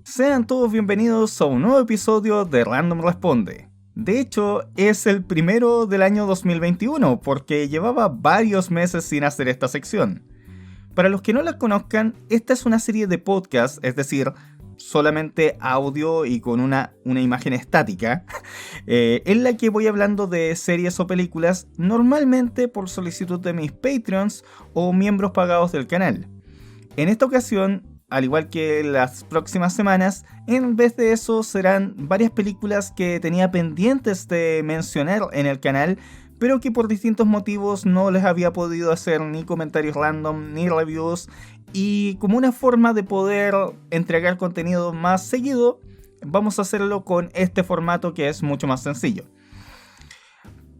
Sean todos bienvenidos a un nuevo episodio de Random Responde. De hecho, es el primero del año 2021 porque llevaba varios meses sin hacer esta sección. Para los que no la conozcan, esta es una serie de podcasts, es decir, solamente audio y con una imagen estática, en la que voy hablando de series o películas normalmente por solicitud de mis Patreons o miembros pagados del canal. En esta ocasión, al igual que las próximas semanas, en vez de eso serán varias películas que tenía pendientes de mencionar en el canal, pero que por distintos motivos no les había podido hacer ni comentarios random ni reviews, y como una forma de poder entregar contenido más seguido, vamos a hacerlo con este formato que es mucho más sencillo.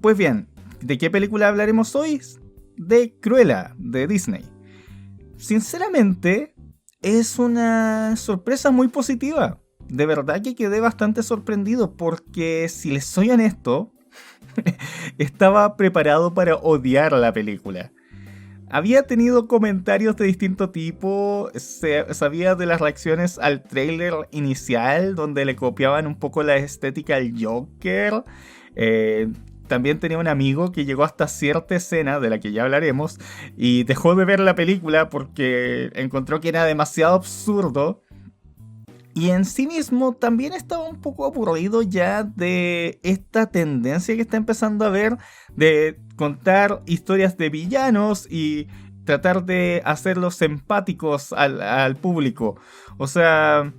Pues bien, ¿de qué película hablaremos hoy? De Cruella, de Disney. Sinceramente, es una sorpresa muy positiva. De verdad que quedé bastante sorprendido porque, si les soy honesto, estaba preparado para odiar la película. Había tenido comentarios de distinto tipo, sabía de las reacciones al tráiler inicial donde le copiaban un poco la estética al Joker. También tenía un amigo que llegó hasta cierta escena, de la que ya hablaremos, y dejó de ver la película porque encontró que era demasiado absurdo. Y en sí mismo también estaba un poco aburrido ya de esta tendencia que está empezando a ver de contar historias de villanos y tratar de hacerlos empáticos al público. O sea,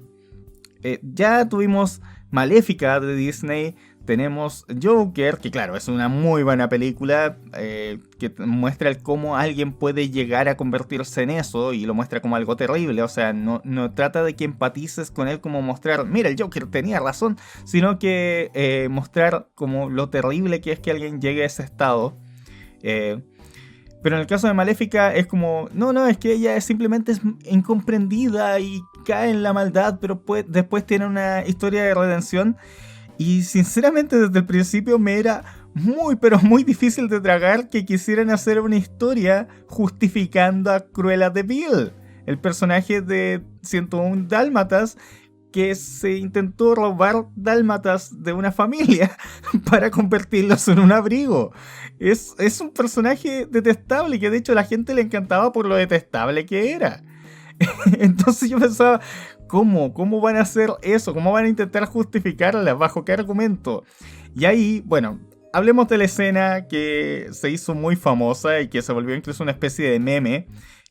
ya tuvimos Maléfica de Disney. Tenemos Joker, que claro, es una muy buena película que muestra el cómo alguien puede llegar a convertirse en eso y lo muestra como algo terrible. O sea, no trata de que empatices con él como mostrar, mira, el Joker tenía razón, sino que mostrar como lo terrible que es que alguien llegue a ese estado. Pero en el caso de Maléfica es como, no, es que ella simplemente es incomprendida y cae en la maldad, pero después tiene una historia de redención. Y sinceramente desde el principio me era pero muy difícil de tragar que quisieran hacer una historia justificando a Cruella de Vil, el personaje de 101 Dálmatas que se intentó robar dálmatas de una familia para convertirlos en un abrigo. Es un personaje detestable que de hecho a la gente le encantaba por lo detestable que era. Entonces yo pensaba, ¿cómo van a hacer eso? ¿Cómo van a intentar justificarla? ¿Bajo qué argumento? Y ahí, bueno, hablemos de la escena que se hizo muy famosa y que se volvió incluso una especie de meme,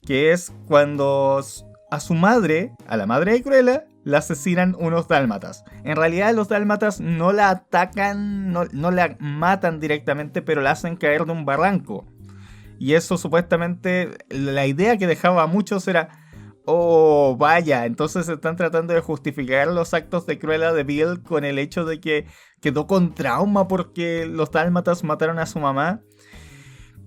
que es cuando a su madre, a la madre de Cruella, la asesinan unos dálmatas. En realidad los dálmatas no la atacan, no la matan directamente, pero la hacen caer de un barranco. Y eso supuestamente, la idea que dejaba a muchos era, oh, vaya, entonces están tratando de justificar los actos de Cruella de Vil con el hecho de que quedó con trauma porque los dálmatas mataron a su mamá.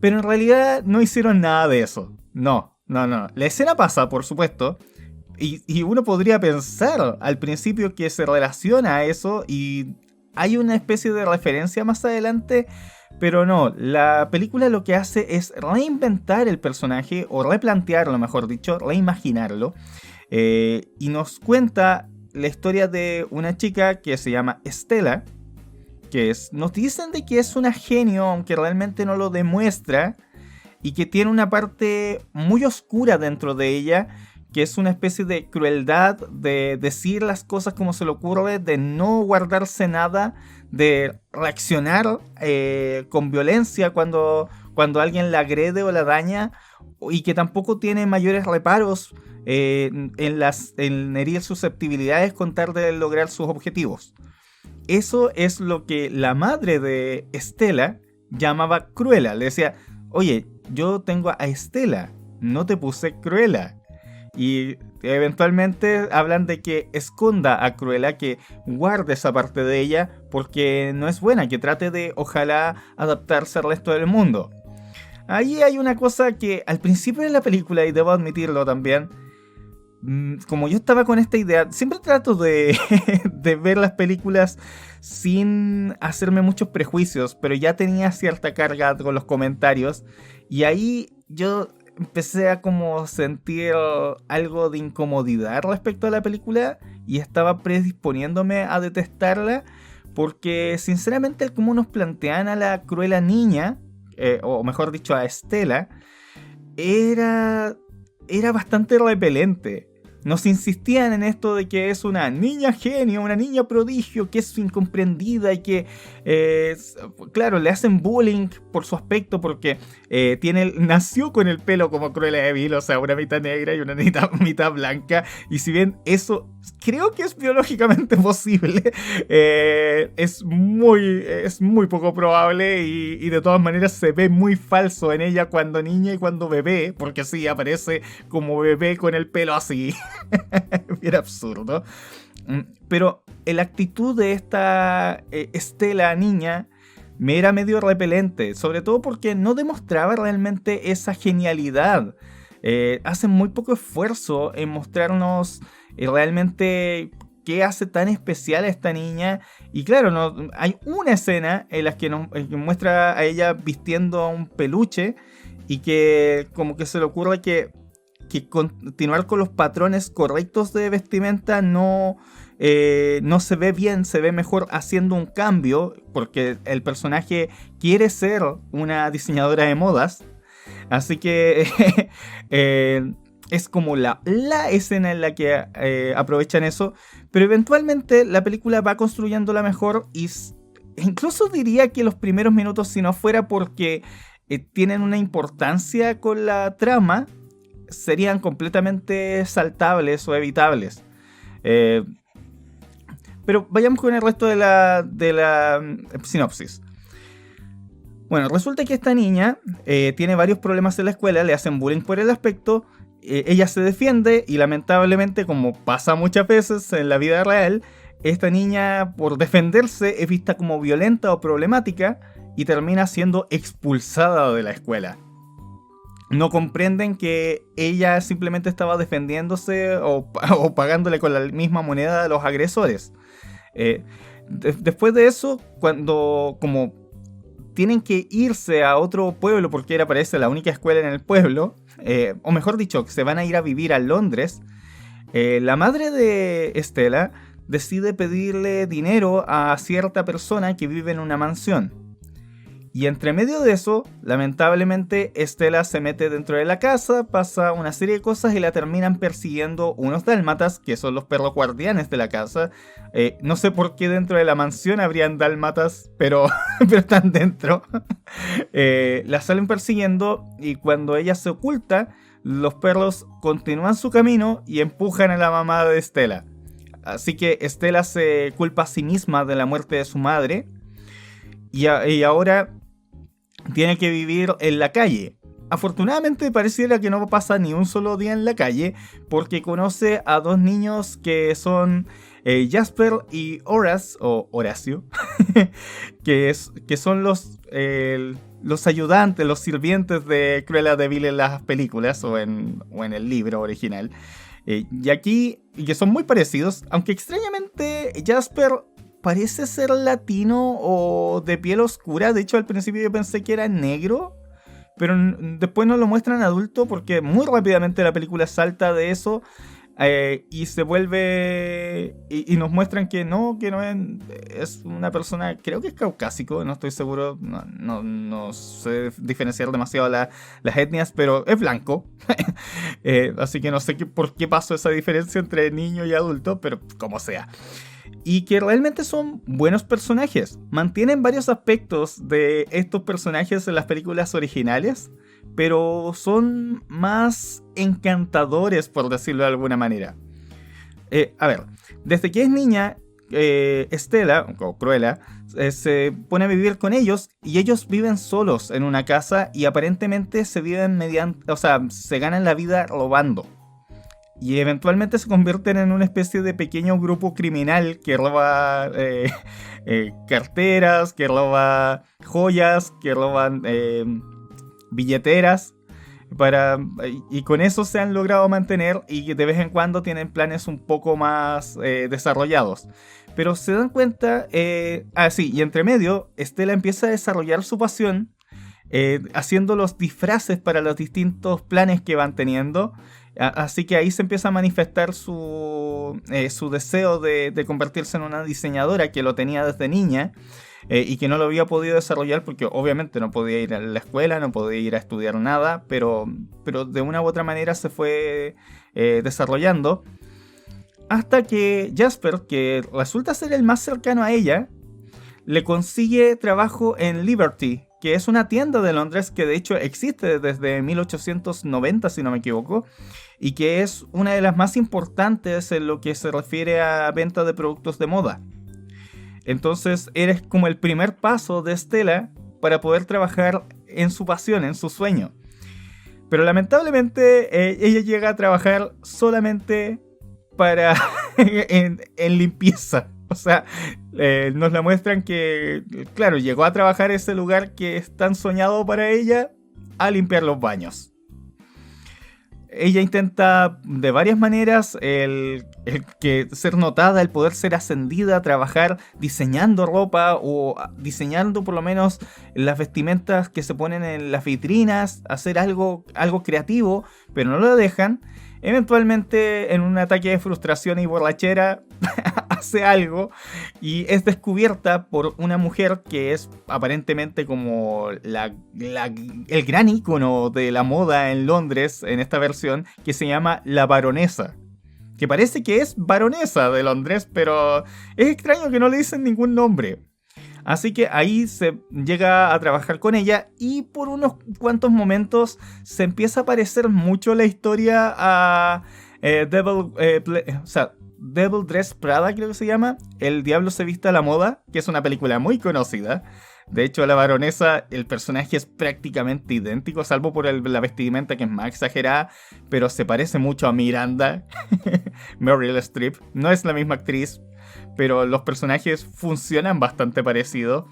Pero en realidad no hicieron nada de eso. No. La escena pasa, por supuesto, y uno podría pensar al principio que se relaciona a eso y hay una especie de referencia más adelante. Pero no, la película lo que hace es reinventar el personaje, o replantearlo, mejor dicho, reimaginarlo. Y nos cuenta la historia de una chica que se llama Estela, nos dicen de que es una genio, aunque realmente no lo demuestra, y que tiene una parte muy oscura dentro de ella, que es una especie de crueldad, de decir las cosas como se le ocurre, de no guardarse nada, de reaccionar con violencia cuando alguien la agrede o la daña, y que tampoco tiene mayores reparos en herir susceptibilidades con tal de lograr sus objetivos. Eso es lo que la madre de Estela llamaba Cruella. Le decía, oye, yo tengo a Estela, no te puse Cruella. Y eventualmente hablan de que esconda a Cruella, que guarde esa parte de ella porque no es buena, que trate de, ojalá, adaptarse al resto del mundo. Ahí hay una cosa que al principio de la película, y debo admitirlo también, como yo estaba con esta idea, siempre trato de ver las películas sin hacerme muchos prejuicios, pero ya tenía cierta carga con los comentarios, y ahí yo empecé a como sentir algo de incomodidad respecto a la película y estaba predisponiéndome a detestarla porque sinceramente el cómo nos plantean a la Cruella niña, o mejor dicho a Estela, era, era bastante repelente. Nos insistían en esto de que es una niña genio, una niña prodigio, que es incomprendida y que, claro, le hacen bullying por su aspecto porque nació con el pelo como Cruella de Vil, o sea, una mitad negra y una mitad blanca. Y si bien eso creo que es biológicamente posible, es muy poco probable y de todas maneras se ve muy falso en ella cuando niña y cuando bebé, porque sí, aparece como bebé con el pelo así. Era absurdo. Pero la actitud de esta Estela niña me era medio repelente, sobre todo porque no demostraba realmente esa genialidad. Hacen muy poco esfuerzo en mostrarnos realmente qué hace tan especial a esta niña. Y claro, no, hay una escena en la que nos muestra a ella vistiendo un peluche y que como que se le ocurre que continuar con los patrones correctos de vestimenta no se ve bien, se ve mejor haciendo un cambio, porque el personaje quiere ser una diseñadora de modas. Así que es como la escena en la que aprovechan eso, pero eventualmente la película va construyéndola mejor y incluso diría que los primeros minutos, si no fuera porque tienen una importancia con la trama, serían completamente saltables o evitables. Pero vayamos con el resto de la sinopsis. Bueno, resulta que esta niña tiene varios problemas en la escuela, le hacen bullying por el aspecto, ella se defiende y lamentablemente, como pasa muchas veces en la vida real, esta niña por defenderse es vista como violenta o problemática y termina siendo expulsada de la escuela. No comprenden que ella simplemente estaba defendiéndose o pagándole con la misma moneda a los agresores. Después de eso, cuando como tienen que irse a otro pueblo porque era parece la única escuela en el pueblo, o mejor dicho, se van a ir a vivir a Londres, la madre de Estela decide pedirle dinero a cierta persona que vive en una mansión. Y entre medio de eso, lamentablemente, Estela se mete dentro de la casa, pasa una serie de cosas y la terminan persiguiendo unos dálmatas, que son los perros guardianes de la casa. No sé por qué dentro de la mansión habrían dálmatas, pero, pero están dentro. La salen persiguiendo y cuando ella se oculta, los perros continúan su camino y empujan a la mamá de Estela. Así que Estela se culpa a sí misma de la muerte de su madre y ahora tiene que vivir en la calle. Afortunadamente pareciera que no pasa ni un solo día en la calle porque conoce a dos niños que son Jasper y Horacio, que son los ayudantes, los sirvientes de Cruella de Vil en las películas o en el libro original. Y aquí, que son muy parecidos, aunque extrañamente Jasper parece ser latino o de piel oscura. De hecho, al principio yo pensé que era negro, pero después nos lo muestran adulto porque muy rápidamente la película salta de eso y se vuelve... Y nos muestran que no es una persona, creo que es caucásico, no estoy seguro, no sé diferenciar demasiado las etnias, pero es blanco. Así que no sé por qué pasó esa diferencia entre niño y adulto, pero como sea. Y que realmente son buenos personajes. Mantienen varios aspectos de estos personajes en las películas originales, pero son más encantadores, por decirlo de alguna manera. A ver, desde que es niña, Estela, o Cruella, se pone a vivir con ellos y ellos viven solos en una casa y aparentemente se ganan la vida robando. Y eventualmente se convierten en una especie de pequeño grupo criminal que roba carteras, que roba joyas, que roban billeteras. Y con eso se han logrado mantener y de vez en cuando tienen planes un poco más desarrollados. Pero se dan cuenta... y entre medio, Estela empieza a desarrollar su pasión haciendo los disfraces para los distintos planes que van teniendo. Así que ahí se empieza a manifestar su deseo de convertirse en una diseñadora que lo tenía desde niña y que no lo había podido desarrollar porque obviamente no podía ir a la escuela, no podía ir a estudiar nada, pero de una u otra manera se fue desarrollando. Hasta que Jasper, que resulta ser el más cercano a ella, le consigue trabajo en Liberty, que es una tienda de Londres que de hecho existe desde 1890, si no me equivoco, y que es una de las más importantes en lo que se refiere a venta de productos de moda. Entonces eres como el primer paso de Stella para poder trabajar en su pasión, en su sueño. Pero lamentablemente ella llega a trabajar solamente para en limpieza. O sea, nos la muestran que, claro, llegó a trabajar en ese lugar que es tan soñado para ella, a limpiar los baños. Ella intenta de varias maneras el que ser notada, el poder ser ascendida, trabajar diseñando ropa o diseñando por lo menos las vestimentas que se ponen en las vitrinas, hacer algo creativo, pero no lo dejan. Eventualmente, en un ataque de frustración y borrachera, hace algo y es descubierta por una mujer que es aparentemente como el gran ícono de la moda en Londres en esta versión, que se llama la Baronesa. Que parece que es baronesa de Londres, pero es extraño que no le dicen ningún nombre. Así que ahí se llega a trabajar con ella y por unos cuantos momentos se empieza a parecer mucho la historia a Devil Dress Prada, creo que se llama. El Diablo se viste a la moda, que es una película muy conocida. De hecho, a la baronesa, el personaje es prácticamente idéntico, salvo por la vestimenta que es más exagerada, pero se parece mucho a Miranda, Meryl Streep. No es la misma actriz, pero los personajes funcionan bastante parecido.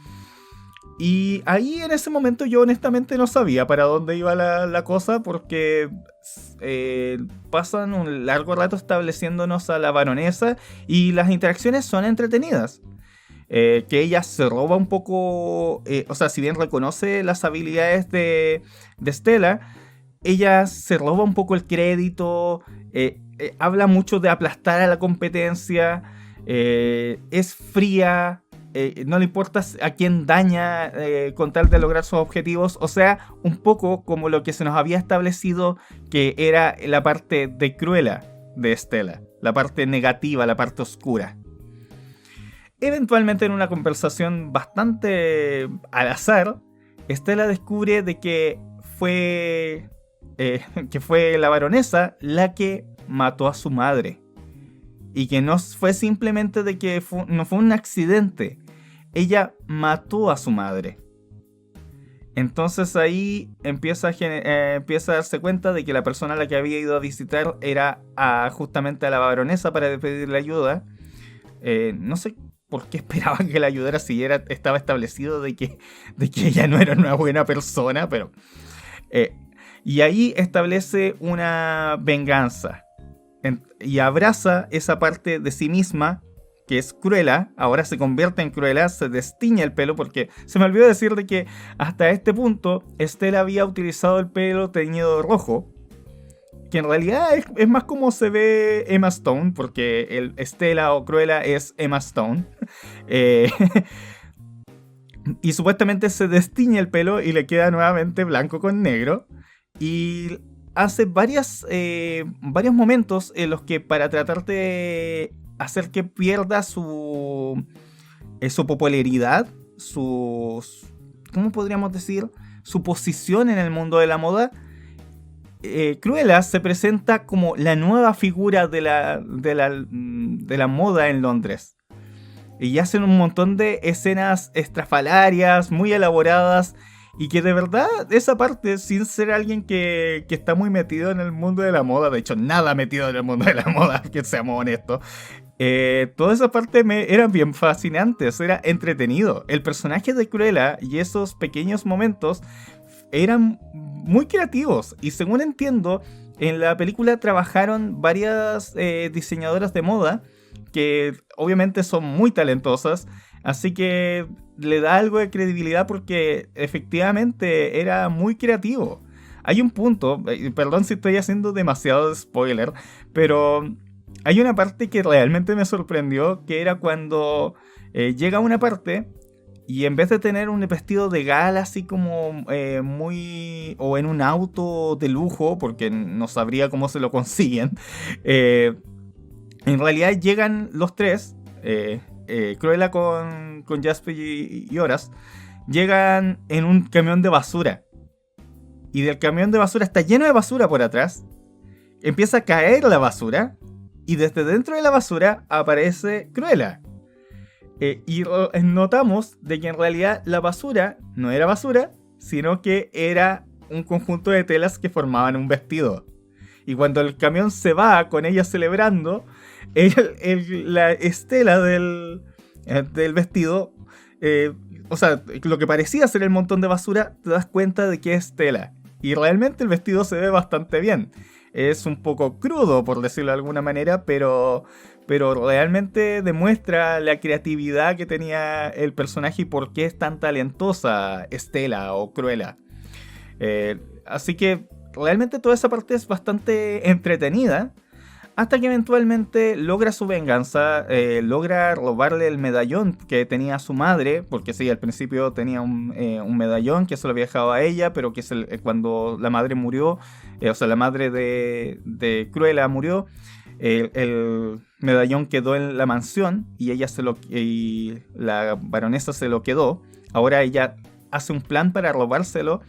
Y ahí en ese momento yo honestamente no sabía para dónde iba la cosa, porque pasan un largo rato estableciéndonos a la baronesa y las interacciones son entretenidas. Que ella se roba un poco, o sea, si bien reconoce las habilidades de Stella, ella se roba un poco el crédito, habla mucho de aplastar a la competencia, es fría, no le importa a quién daña con tal de lograr sus objetivos. O sea, un poco como lo que se nos había establecido que era la parte de Cruella de Stella, la parte negativa, la parte oscura. Eventualmente, en una conversación bastante al azar, Stella descubre de que fue la baronesa la que mató a su madre. Y que no fue simplemente de que no fue un accidente. Ella mató a su madre. Entonces ahí empieza a darse cuenta de que la persona a la que había ido a visitar era justamente a la baronesa para pedirle ayuda. No sé por qué esperaban que la ayudara si ya estaba establecido de que ella no era una buena persona, pero... y ahí establece una venganza. Y abraza esa parte de sí misma que es Cruella. Ahora se convierte en Cruella, se destiñe el pelo, porque se me olvidó decir de que hasta este punto Stella había utilizado el pelo teñido de rojo, que en realidad es más como se ve Emma Stone, porque el Stella o Cruella es Emma Stone. Y supuestamente se destiñe el pelo y le queda nuevamente blanco con negro. Y hace varios momentos en los que, para tratar de hacer que pierda su popularidad, ¿cómo podríamos decir? Su posición en el mundo de la moda, Cruella se presenta como la nueva figura de la moda en Londres. Y hacen un montón de escenas estrafalarias, muy elaboradas, y que de verdad esa parte, sin ser alguien que está muy metido en el mundo de la moda, de hecho nada metido en el mundo de la moda, que seamos honestos, toda esa parte eran bien fascinantes, era entretenido. El personaje de Cruella y esos pequeños momentos eran muy creativos, y según entiendo, en la película trabajaron varias diseñadoras de moda que obviamente son muy talentosas. Así que le da algo de credibilidad porque efectivamente era muy creativo. Hay un punto, perdón si estoy haciendo demasiado spoiler, pero hay una parte que realmente me sorprendió, que era cuando llega a una parte y en vez de tener un vestido de gala así como muy... o en un auto de lujo, porque no sabría cómo se lo consiguen, eh, en realidad llegan los tres, Cruella con Jasper y Horace, llegan en un camión de basura. Y del camión de basura está lleno de basura por atrás. Empieza a caer la basura. Y desde dentro de la basura aparece Cruella. Y notamos de que en realidad la basura no era basura, sino que era un conjunto de telas que formaban un vestido. Y cuando el camión se va con ella celebrando, la estela del vestido, o sea, lo que parecía ser el montón de basura, te das cuenta de que es tela. Y realmente el vestido se ve bastante bien. Es un poco crudo, por decirlo de alguna manera, pero realmente demuestra la creatividad que tenía el personaje y por qué es tan talentosa Estela o Cruella. Así que realmente toda esa parte es bastante entretenida. Hasta que eventualmente logra su venganza, logra robarle el medallón que tenía su madre, porque sí, al principio tenía un medallón que se lo había dejado a ella, pero que cuando la madre murió, o sea, la madre de Cruella murió, el medallón quedó en la mansión y y la baronesa se lo quedó. Ahora ella hace un plan para robárselo.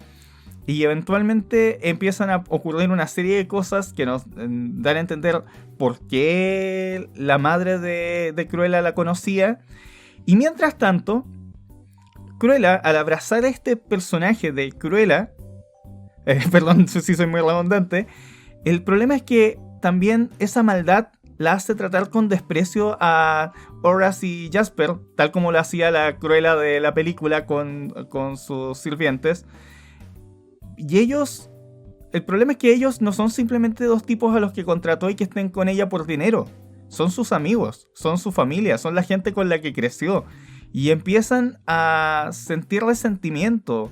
Y eventualmente empiezan a ocurrir una serie de cosas que nos dan a entender por qué la madre de Cruella la conocía. Y mientras tanto, Cruella, al abrazar a este personaje de Cruella, perdón si soy muy redundante, el problema es que también esa maldad la hace tratar con desprecio a Horace y Jasper, tal como lo hacía la Cruella de la película con sus sirvientes. Y el problema es que ellos no son simplemente dos tipos a los que contrató y que estén con ella por dinero. Son sus amigos, son su familia, son la gente con la que creció. Y empiezan a sentir resentimiento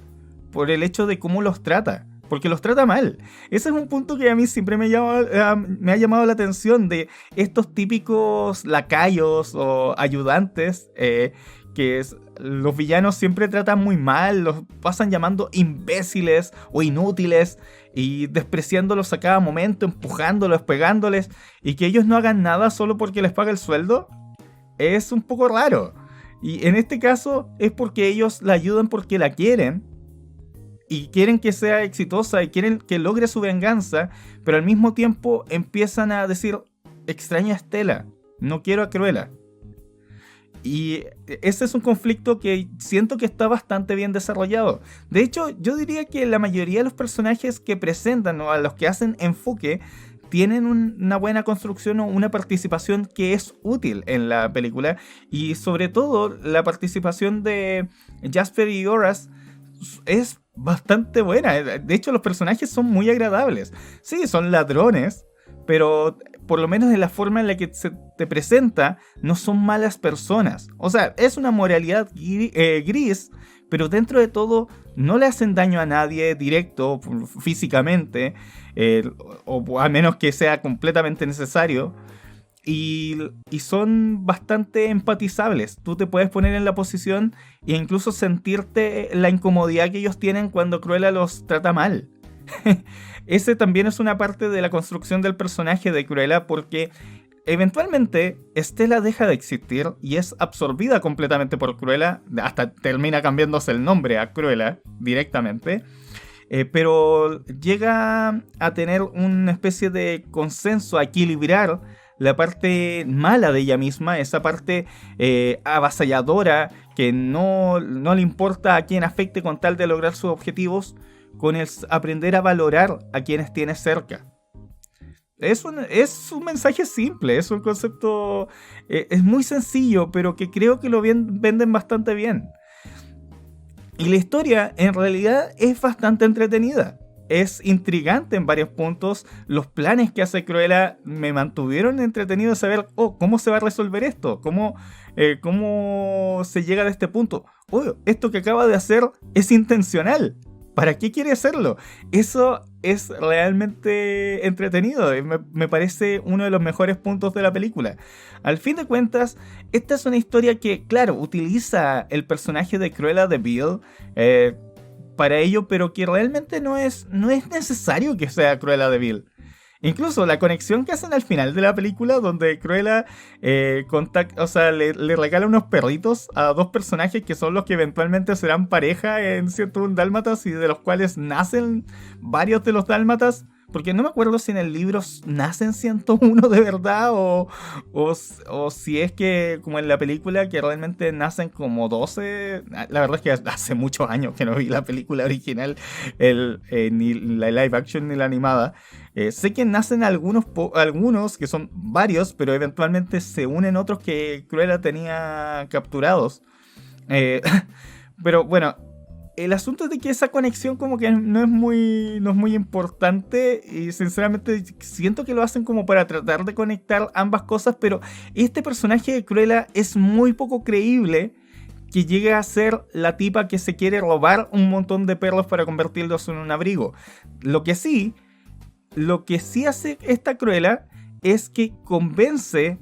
por el hecho de cómo los trata. Porque los trata mal. Ese es un punto que a mí siempre me ha llamado la atención, de estos típicos lacayos o ayudantes que los villanos siempre tratan muy mal, los pasan llamando imbéciles o inútiles y despreciándolos a cada momento, empujándolos, pegándoles, y que ellos no hagan nada solo porque les paga el sueldo, es un poco raro. Y en este caso es porque ellos la ayudan porque la quieren y quieren que sea exitosa y quieren que logre su venganza, pero al mismo tiempo empiezan a decir: extraño a Estela, no quiero a Cruella. Y ese es un conflicto que siento que está bastante bien desarrollado. De hecho, yo diría que la mayoría de los personajes que presentan o a los que hacen enfoque tienen una buena construcción o una participación que es útil en la película. Y sobre todo, la participación de Jasper y Horace es bastante buena. De hecho, los personajes son muy agradables. Sí, son ladrones, pero por lo menos de la forma en la que se te presenta, no son malas personas. O sea, es una moralidad gris, pero dentro de todo no le hacen daño a nadie directo, físicamente, o a menos que sea completamente necesario. Y son bastante empatizables. Tú te puedes poner en la posición e incluso sentirte la incomodidad que ellos tienen cuando Cruella los trata mal. Ese también es una parte de la construcción del personaje de Cruella, porque eventualmente Estela deja de existir y es absorbida completamente por Cruella, hasta termina cambiándose el nombre a Cruella directamente, pero llega a tener una especie de consenso, a equilibrar la parte mala de ella misma, esa parte avasalladora que no le importa a quién afecte con tal de lograr sus objetivos, con el aprender a valorar a quienes tienes cerca. Es un mensaje simple, es un concepto, es muy sencillo, pero que creo que lo venden bastante bien. Y la historia en realidad es bastante entretenida. es intrigante en varios puntos. Los planes que hace Cruella me mantuvieron entretenido de saber, ¿cómo se va a resolver esto? ¿Cómo se llega de este punto? Esto que acaba de hacer es intencional. ¿Para qué quiere hacerlo? Eso es realmente entretenido. Me parece uno de los mejores puntos de la película. Al fin de cuentas, esta es una historia que, claro, utiliza el personaje de Cruella de Vil para ello, pero que realmente no es necesario que sea Cruella de Vil. Incluso la conexión que hacen al final de la película, donde Cruella le regala unos perritos a dos personajes que son los que eventualmente serán pareja en 101 Dálmatas y de los cuales nacen varios de los dálmatas. Porque no me acuerdo si en el libro nacen 101 de verdad o si es que, como en la película, que realmente nacen como 12. La verdad es que hace muchos años que no vi la película original, ni la live action ni la animada. Sé que nacen algunos que son varios, pero eventualmente se unen otros que Cruella tenía capturados. Pero bueno, el asunto es de que esa conexión como que no es muy importante y sinceramente siento que lo hacen como para tratar de conectar ambas cosas, pero este personaje de Cruella es muy poco creíble que llegue a ser la tipa que se quiere robar un montón de perros para convertirlos en un abrigo. Lo que sí hace esta Cruella es que convence,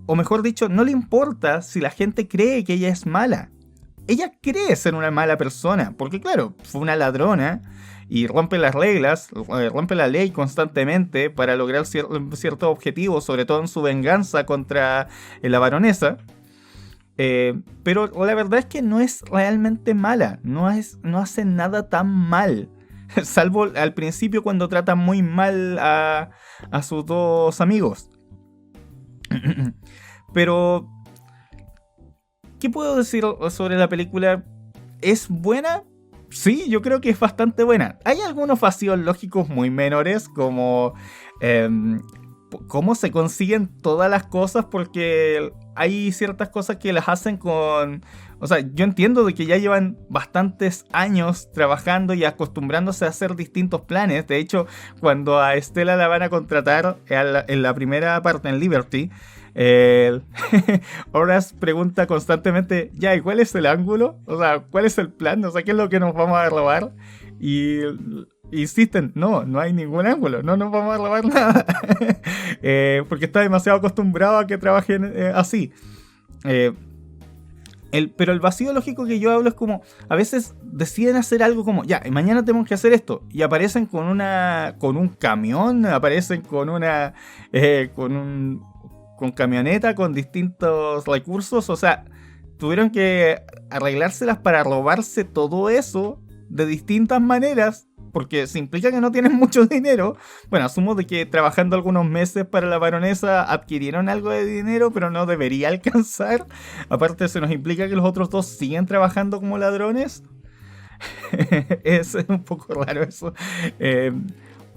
o mejor dicho, no le importa si la gente cree que ella es mala. Ella cree ser una mala persona, porque claro, fue una ladrona y rompe las reglas, rompe la ley constantemente para lograr ciertos objetivos, sobre todo en su venganza contra la baronesa. Pero la verdad es que no es realmente mala, no hace nada tan mal, salvo al principio cuando trata muy mal a sus dos amigos. Pero ¿qué puedo decir sobre la película? ¿Es buena? Sí, yo creo que es bastante buena. Hay algunos vacíos lógicos muy menores, como cómo se consiguen todas las cosas, porque hay ciertas cosas que las hacen con... O sea, yo entiendo de que ya llevan bastantes años trabajando y acostumbrándose a hacer distintos planes. De hecho, cuando a Estela la van a contratar en la primera parte en Liberty, Horace pregunta constantemente, ¿y cuál es el ángulo? O sea, ¿cuál es el plan? O sea, ¿qué es lo que nos vamos a robar? Y insisten, no hay ningún ángulo, no nos vamos a robar nada. Porque está demasiado acostumbrado a que trabajen así. Pero el vacío lógico que yo hablo es como, a veces deciden hacer algo como, mañana tenemos que hacer esto, y aparecen con un camión, aparecen con con camioneta, con distintos recursos. O sea, tuvieron que arreglárselas para robarse todo eso de distintas maneras, porque se implica que no tienen mucho dinero. Bueno, asumo de que trabajando algunos meses para la baronesa adquirieron algo de dinero, pero no debería alcanzar. Aparte, se nos implica que los otros dos siguen trabajando como ladrones. Es un poco raro eso.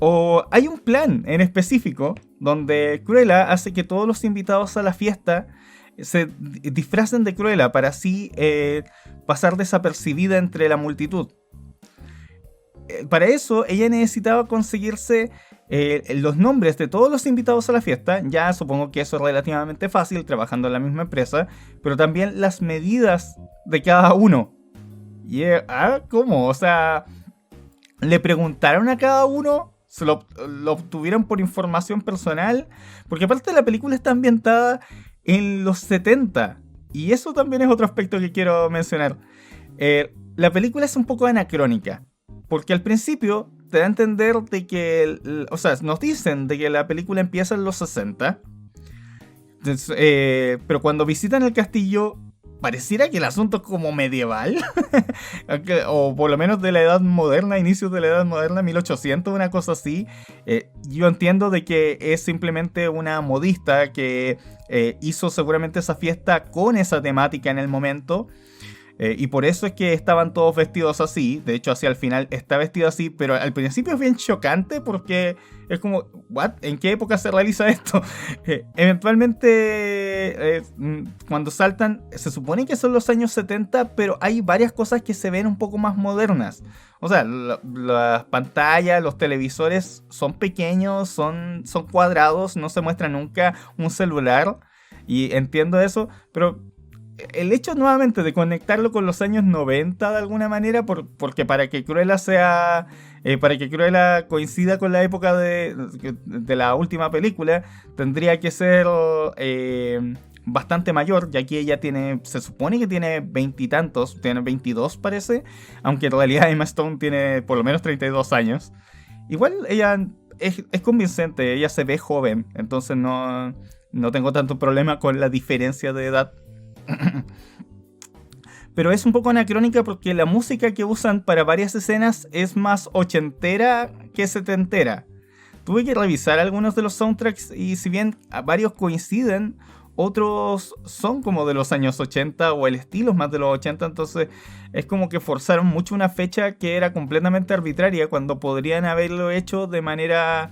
O hay un plan en específico donde Cruella hace que todos los invitados a la fiesta se disfracen de Cruella para así pasar desapercibida entre la multitud. Para eso ella necesitaba conseguirse los nombres de todos los invitados a la fiesta. Ya supongo que eso es relativamente fácil trabajando en la misma empresa, pero también las medidas de cada uno. ¿Cómo? O sea, le preguntaron a cada uno, se lo obtuvieron por información personal, porque aparte la película está ambientada en los 70, y eso también es otro aspecto que quiero mencionar. La película es un poco anacrónica, porque al principio te da a entender de que, o sea, nos dicen de que la película empieza en los 60, pero cuando visitan el castillo pareciera que el asunto es como medieval, o por lo menos de la edad moderna, inicios de la edad moderna, 1800, una cosa así. Yo entiendo de que es simplemente una modista que hizo seguramente esa fiesta con esa temática en el momento. Y por eso es que estaban todos vestidos así. De hecho, hacia el final está vestido así, pero al principio es bien chocante porque es como, ¿what? ¿En qué época se realiza esto? Eventualmente, cuando saltan, se supone que son los años 70, pero hay varias cosas que se ven un poco más modernas. O sea, las pantallas, los televisores son pequeños, son cuadrados, no se muestra nunca un celular. Y entiendo eso, pero el hecho nuevamente de conectarlo con los años 90 de alguna manera, porque para que Cruella sea... para que Cruella coincida con la época de la última película, tendría que ser bastante mayor, ya que ella se supone que tiene veintitantos, tiene 22 parece, aunque en realidad Emma Stone tiene por lo menos 32 años. Igual ella es convincente, ella se ve joven, entonces no tengo tanto problema con la diferencia de edad. Pero es un poco anacrónica porque la música que usan para varias escenas es más ochentera que setentera. Tuve que revisar algunos de los soundtracks y si bien varios coinciden, otros son como de los años 80 o el estilo es más de los 80, entonces es como que forzaron mucho una fecha que era completamente arbitraria cuando podrían haberlo hecho de manera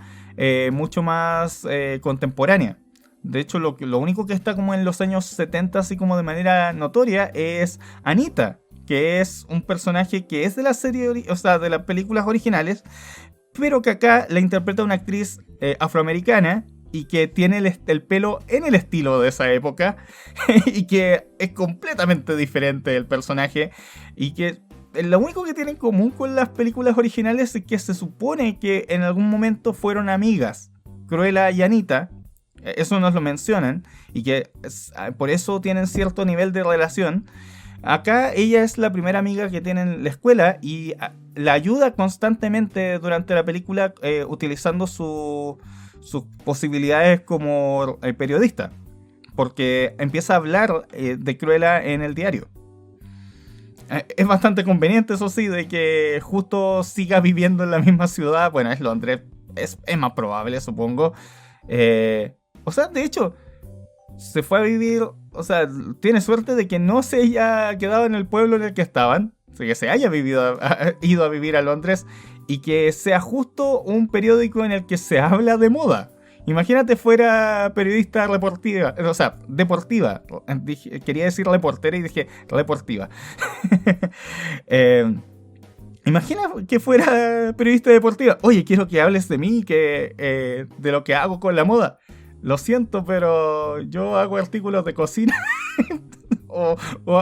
mucho más contemporánea. De hecho, lo único que está como en los años 70, así como de manera notoria, es Anita, que es un personaje que es de la serie, o sea, de las películas originales, pero que acá la interpreta una actriz afroamericana y que tiene el pelo en el estilo de esa época y que es completamente diferente del personaje y que lo único que tiene en común con las películas originales es que se supone que en algún momento fueron amigas, Cruella y Anita. Eso nos lo mencionan y que por eso tienen cierto nivel de relación. Acá ella es la primera amiga que tiene en la escuela y la ayuda constantemente durante la película utilizando sus posibilidades como periodista, porque empieza a hablar de Cruella en el diario. Es bastante conveniente, eso sí, de que justo siga viviendo en la misma ciudad. Bueno, es Londres, es más probable, supongo. O sea, de hecho, se fue a vivir, o sea, tiene suerte de que no se haya quedado en el pueblo en el que estaban, o sea, que se haya ido a vivir a Londres y que sea justo un periódico en el que se habla de moda. Imagínate fuera periodista deportiva, o sea, deportiva. Quería decir reportera y dije deportiva. Imagina que fuera periodista deportiva. Oye, quiero que hables de mí, de lo que hago con la moda. Lo siento, pero yo hago artículos de cocina o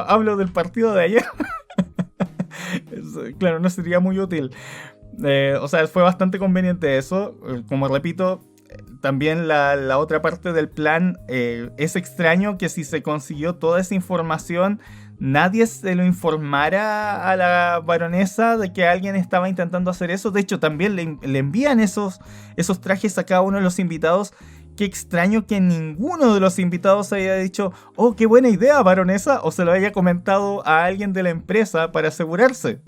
hablo del partido de ayer. Claro, no sería muy útil. O sea, fue bastante conveniente eso. Como repito, también la otra parte del plan es extraño que si se consiguió toda esa información, nadie se lo informara a la baronesa de que alguien estaba intentando hacer eso. De hecho, también le envían esos trajes a cada uno de los invitados. Qué extraño que ninguno de los invitados haya dicho, oh, qué buena idea, baronesa, o se lo haya comentado a alguien de la empresa para asegurarse.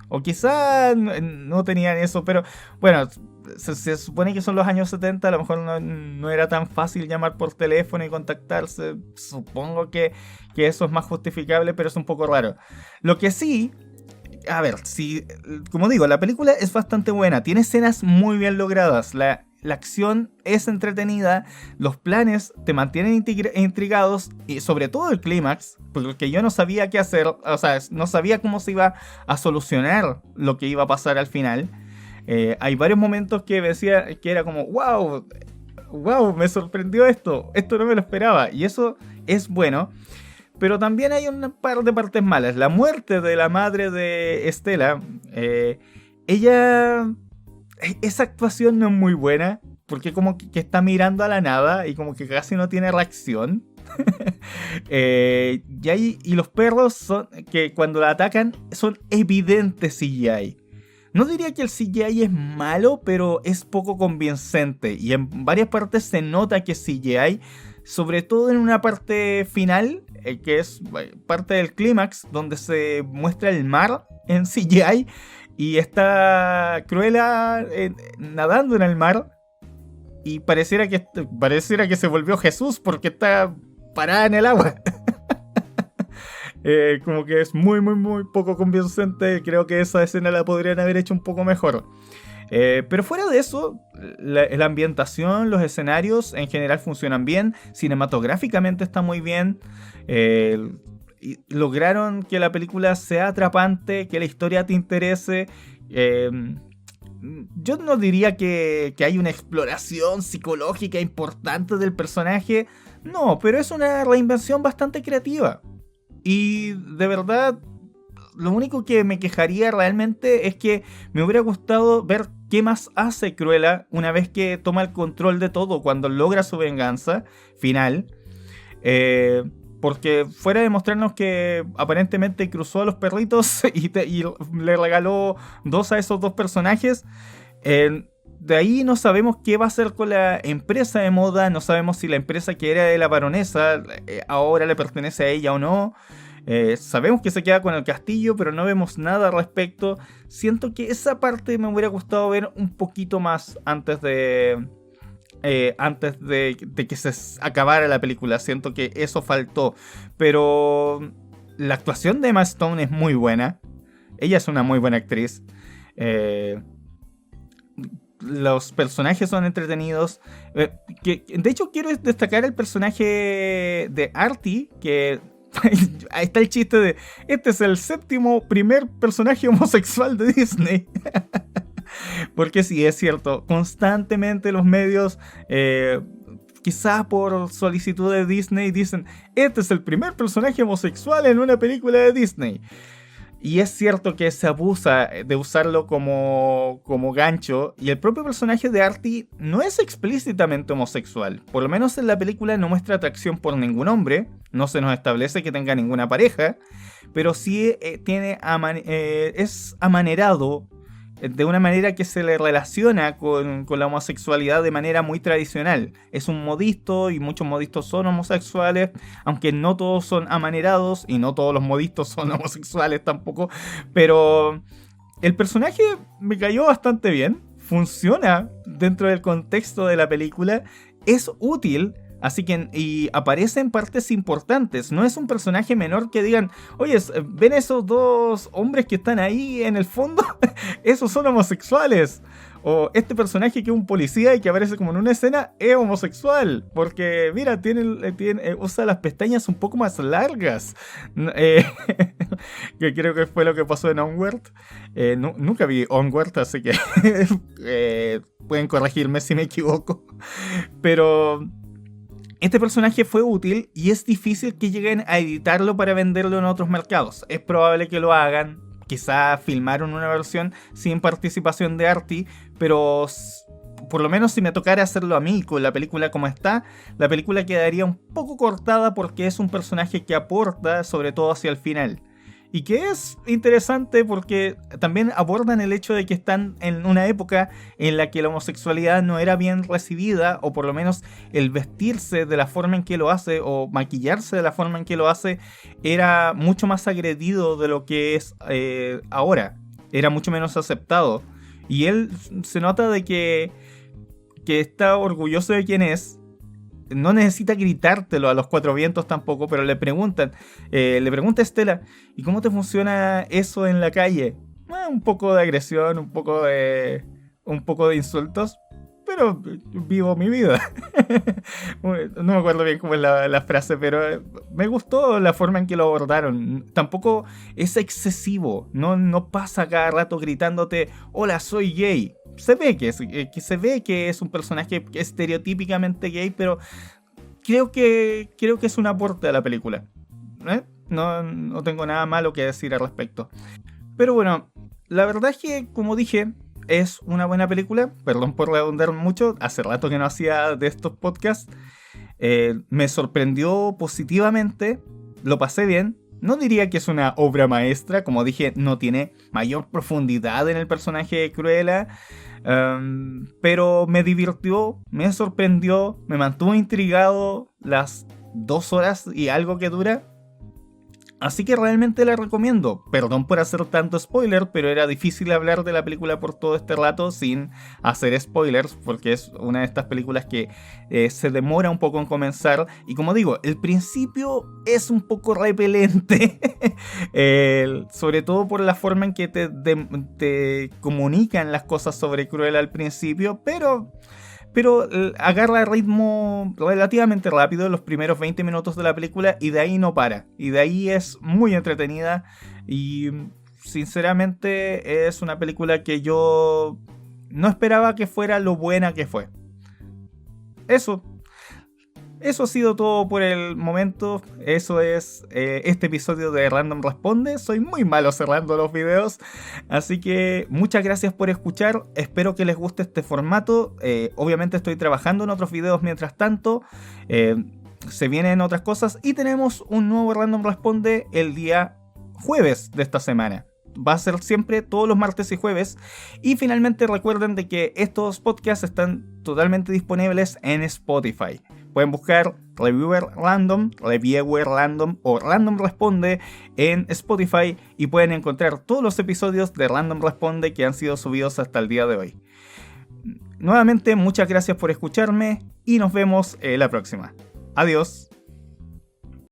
O quizá no tenían eso, pero bueno, se supone que son los años 70, a lo mejor no era tan fácil llamar por teléfono y contactarse. Supongo que eso es más justificable, pero es un poco raro. Lo que sí, a ver, como digo, la película es bastante buena, tiene escenas muy bien logradas, la acción es entretenida, los planes te mantienen intrigados y sobre todo el clímax, porque yo no sabía qué hacer, o sea, no sabía cómo se iba a solucionar lo que iba a pasar al final. Hay varios momentos que decía que era como, wow, me sorprendió esto no me lo esperaba, y eso es bueno. Pero también hay un par de partes malas. La muerte de la madre de Estela, esa actuación no es muy buena, porque como que está mirando a la nada y como que casi no tiene reacción. Y los perros que cuando la atacan son evidentes CGI. No diría que el CGI es malo, pero es poco convincente. Y en varias partes se nota que es CGI, sobre todo en una parte final, que es parte del clímax, donde se muestra el mar en CGI. Y está Cruella nadando en el mar. Y pareciera que se volvió Jesús porque está parada en el agua. Como que es muy, muy, muy poco convincente. Creo que esa escena la podrían haber hecho un poco mejor. Pero fuera de eso, la ambientación, los escenarios en general funcionan bien. Cinematográficamente está muy bien. Y lograron que la película sea atrapante, que la historia te interese, Eh, yo no diría que hay una exploración psicológica importante del personaje. No, pero es una reinvención bastante creativa. Y de verdad, lo único que me quejaría realmente es que me hubiera gustado ver qué más hace Cruella una vez que toma el control de todo, cuando logra su venganza final. Eh, Porque fuera de mostrarnos que aparentemente cruzó a los perritos y le regaló dos a esos dos personajes, de ahí no sabemos qué va a hacer con la empresa de moda, no sabemos si la empresa que era de la baronesa ahora le pertenece a ella o no. Sabemos que se queda con el castillo, pero no vemos nada al respecto. Siento que esa parte me hubiera gustado ver un poquito más antes de que se acabara la película. Siento que eso faltó. Pero la actuación de Emma Stone es muy buena. Ella es una muy buena actriz. Los personajes son entretenidos. De hecho, quiero destacar el personaje de Artie, que ahí está el chiste de: este es el séptimo primer personaje homosexual de Disney. Porque sí, es cierto, constantemente los medios, quizás por solicitud de Disney, dicen: este es el primer personaje homosexual en una película de Disney. Y es cierto que se abusa de usarlo como gancho. Y el propio personaje de Artie no es explícitamente homosexual. Por lo menos en la película no muestra atracción por ningún hombre. No se nos establece que tenga ninguna pareja. Pero sí es amanerado de una manera que se le relaciona con la homosexualidad de manera muy tradicional. Es un modisto y muchos modistos son homosexuales, aunque no todos son amanerados y no todos los modistos son homosexuales tampoco. Pero el personaje me cayó bastante bien, funciona dentro del contexto de la película, es útil. Así que, y aparece en partes importantes. No es un personaje menor que digan: oye, ¿ven esos dos hombres que están ahí en el fondo? Esos son homosexuales. O este personaje que es un policía y que aparece como en una escena es homosexual. Porque, mira, usa las pestañas un poco más largas. Que creo que fue lo que pasó en Onward. Nunca vi Onward, así que pueden corregirme si me equivoco. Pero este personaje fue útil y es difícil que lleguen a editarlo para venderlo en otros mercados. Es probable que lo hagan. Quizá filmaron una versión sin participación de Artie, pero por lo menos si me tocara hacerlo a mí con la película como está, la película quedaría un poco cortada porque es un personaje que aporta, sobre todo hacia el final. Y que es interesante porque también abordan el hecho de que están en una época en la que la homosexualidad no era bien recibida, o por lo menos el vestirse de la forma en que lo hace o maquillarse de la forma en que lo hace era mucho más agredido de lo que es ahora. Era mucho menos aceptado. Y él se nota de que está orgulloso de quién es. No necesita gritártelo a los cuatro vientos tampoco, pero le pregunta a Estela: ¿y cómo te funciona eso en la calle? Un poco de agresión, un poco de insultos, pero vivo mi vida. No me acuerdo bien cómo es la frase, pero me gustó la forma en que lo abordaron. Tampoco es excesivo, no pasa cada rato gritándote: hola, soy gay. Se ve que es un personaje estereotípicamente gay, pero creo que es un aporte a la película. No tengo nada malo que decir al respecto. Pero bueno, la verdad es que, como dije, es una buena película. Perdón por redundar mucho, hace rato que no hacía de estos podcasts. Me sorprendió positivamente, lo pasé bien. No diría que es una obra maestra, como dije, no tiene mayor profundidad en el personaje de Cruella, pero me divirtió, me sorprendió, me mantuvo intrigado las 2 horas y algo que dura. Así que realmente la recomiendo. Perdón por hacer tanto spoiler, pero era difícil hablar de la película por todo este rato sin hacer spoilers, porque es una de estas películas que se demora un poco en comenzar. Y como digo, el principio es un poco repelente, sobre todo por la forma en que te comunican las cosas sobre Cruella al principio, pero agarra ritmo relativamente rápido en los primeros 20 minutos de la película y de ahí no para. Y de ahí es muy entretenida y sinceramente es una película que yo no esperaba que fuera lo buena que fue. Eso ha sido todo por el momento. Eso es este episodio de Random Responde. Soy muy malo cerrando los videos, así que muchas gracias por escuchar. Espero que les guste este formato. Obviamente estoy trabajando en otros videos mientras tanto. Se vienen otras cosas y tenemos un nuevo Random Responde el día jueves de esta semana. Va a ser siempre todos los martes y jueves. Y finalmente recuerden de que estos podcasts están totalmente disponibles en Spotify. Pueden buscar Reviewer Random o Random Responde en Spotify y pueden encontrar todos los episodios de Random Responde que han sido subidos hasta el día de hoy. Nuevamente, muchas gracias por escucharme y nos vemos la próxima. Adiós.